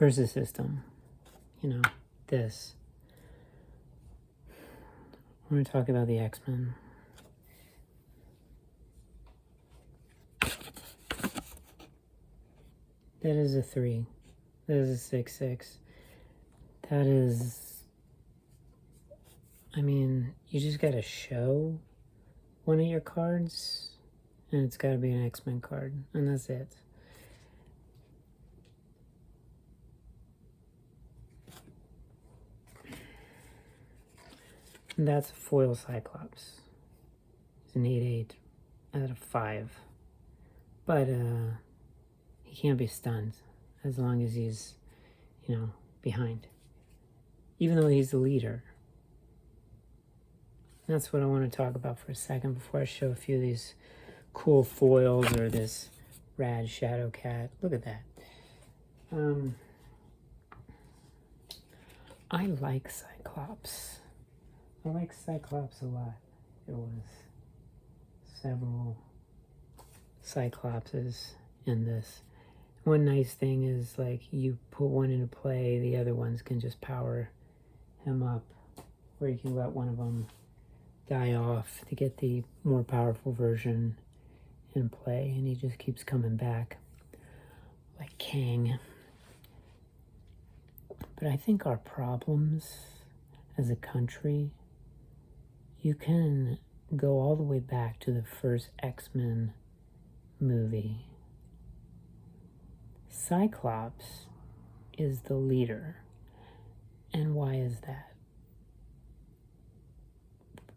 versus system. You know, this. We're going to talk about the X-Men. That is a 3. That is a 6/6. That is, I mean, you just got to show one of your cards, and it's got to be an X-Men card, and that's it. And that's a foil Cyclops. It's an 8/8 out of 5. But he can't be stunned as long as he's, you know, behind. Even though he's the leader. That's what I want to talk about for a second before I show a few of these cool foils or this rad shadow cat. Look at that. I like Cyclops. I like Cyclops a lot. There was several Cyclopses in this. One nice thing is, like, you put one into play, the other ones can just power him up, or you can let one of them die off to get the more powerful version in play, and he just keeps coming back like Kang. But I think our problems as a country, you can go all the way back to the first X-Men movie. Cyclops is the leader. And why is that?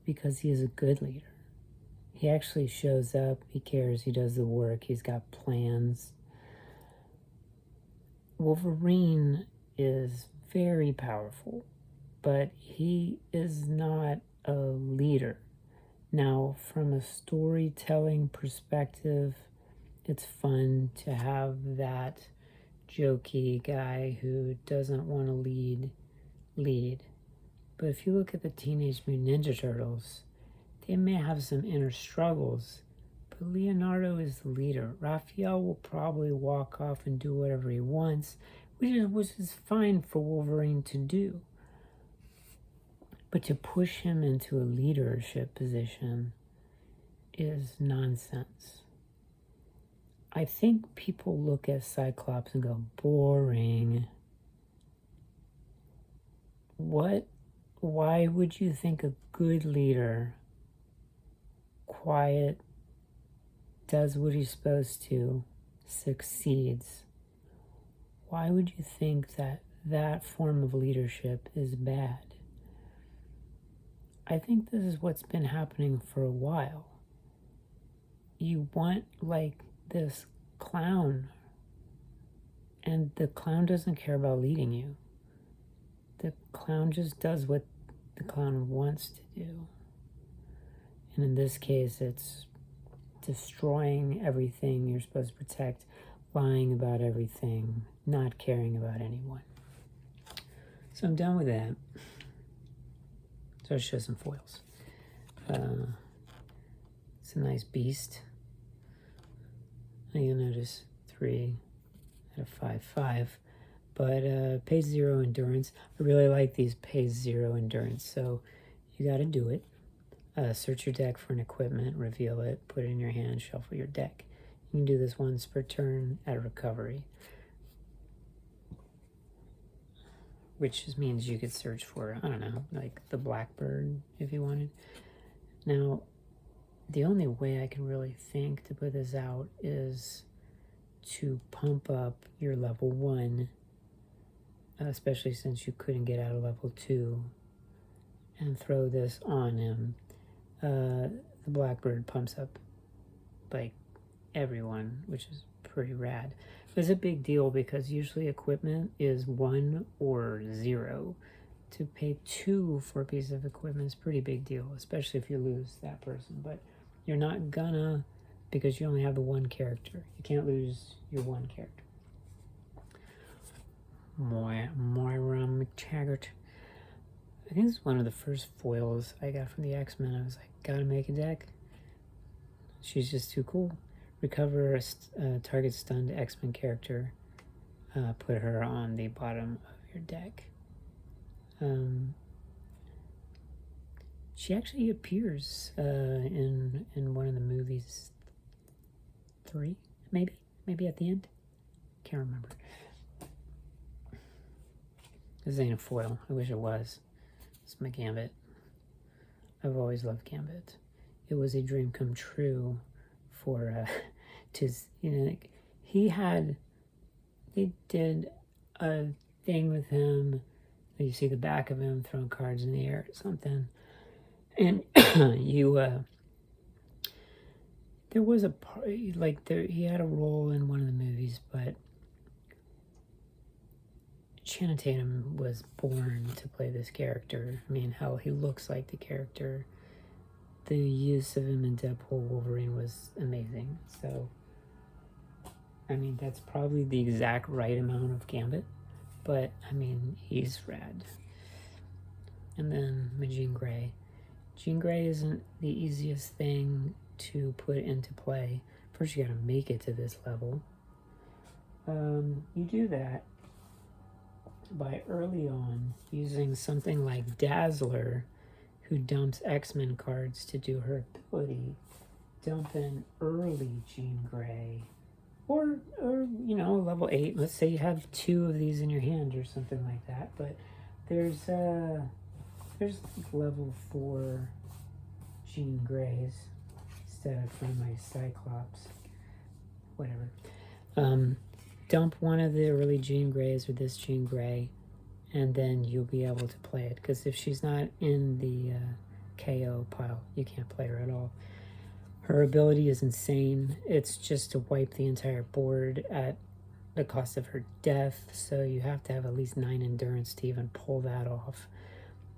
Because he is a good leader. He actually shows up, he cares, he does the work, he's got plans. Wolverine is very powerful, but he is not a leader. Now, from a storytelling perspective, it's fun to have that jokey guy who doesn't want to lead. But if you look at the Teenage Mutant Ninja Turtles, they may have some inner struggles, but Leonardo is the leader. Raphael will probably walk off and do whatever he wants, which is fine for Wolverine to do. But to push him into a leadership position is nonsense. I think people look at Cyclops and go, boring. Why would you think a good leader, quiet, does what he's supposed to, succeeds? Why would you think that that form of leadership is bad? I think this is what's been happening for a while. You want, like, this clown, and the clown doesn't care about leading you. The clown just does what the clown wants to do. And in this case, it's destroying everything you're supposed to protect, lying about everything, not caring about anyone. So I'm done with that. So I'll show some foils. It's a nice beast. You'll notice 3 out of 5/5. But page 0 endurance. I really like these page 0 endurance. So you got to do it. Search your deck for an equipment, reveal it, put it in your hand, shuffle your deck. You can do this once per turn at recovery, which just means you could search for, I don't know, like the Blackbird if you wanted. Now, the only way I can really think to put this out is to pump up your level 1, especially since you couldn't get out of level 2, and throw this on him. The Blackbird pumps up like everyone, which is pretty rad. It's a big deal because usually equipment is 1 or 0. To pay 2 for a piece of equipment is a pretty big deal, especially if you lose that person. But you're not gonna, because you only have the 1 character. You can't lose your 1 character. Moira McTaggart. I think this is one of the first foils I got from the X-Men. I was like, gotta make a deck. She's just too cool. Recover a target stunned X-Men character put her on the bottom of your deck. She actually appears in one of the movies. 3, maybe at the end. Can't remember. This ain't a foil. I wish it was. It's my Gambit. I've always loved Gambit. It was a dream come true for they did a thing with him. You see the back of him throwing cards in the air or something, and there was a part he had a role in one of the movies, but Channing Tatum was born to play this character. I mean, hell, he looks like the character. The use of him in Deadpool Wolverine was amazing. So, I mean, that's probably the exact right amount of Gambit. But, I mean, he's rad. And then my Jean Grey. Jean Grey isn't the easiest thing to put into play. First, you gotta make it to this level. You do that by early on using something like Dazzler, who dumps X-Men cards to do her ability. Dump in early Jean Grey, or level 8. Let's say you have 2 of these in your hand or something like that. But there's level 4 Jean Greys instead of from my Cyclops. Whatever. Dump one of the early Jean Greys or this Jean Grey, and then you'll be able to play it. Because if she's not in the KO pile, you can't play her at all. Her ability is insane. It's just to wipe the entire board at the cost of her death. So you have to have at least 9 endurance to even pull that off.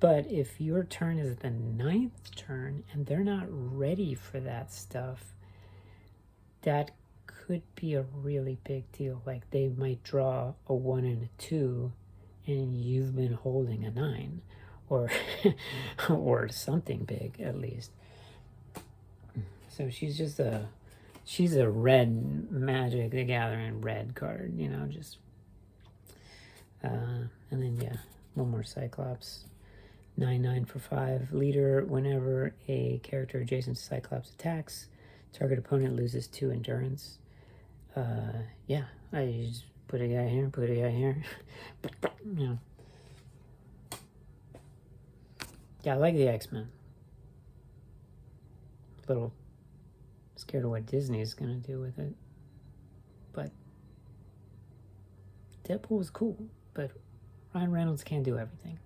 But if your turn is the 9th turn and they're not ready for that stuff, that could be a really big deal. Like, they might draw a 1 and a 2 and you've been holding a 9 or or something big at least. So she's a red Magic the Gathering red card, just and then one more Cyclops. 9/9 for 5. Leader, whenever a character adjacent to Cyclops attacks, target opponent loses 2 endurance. I just put a guy here. Yeah, I like the X-Men. A little scared of what Disney's gonna do with it. But Deadpool was cool, but Ryan Reynolds can't do everything.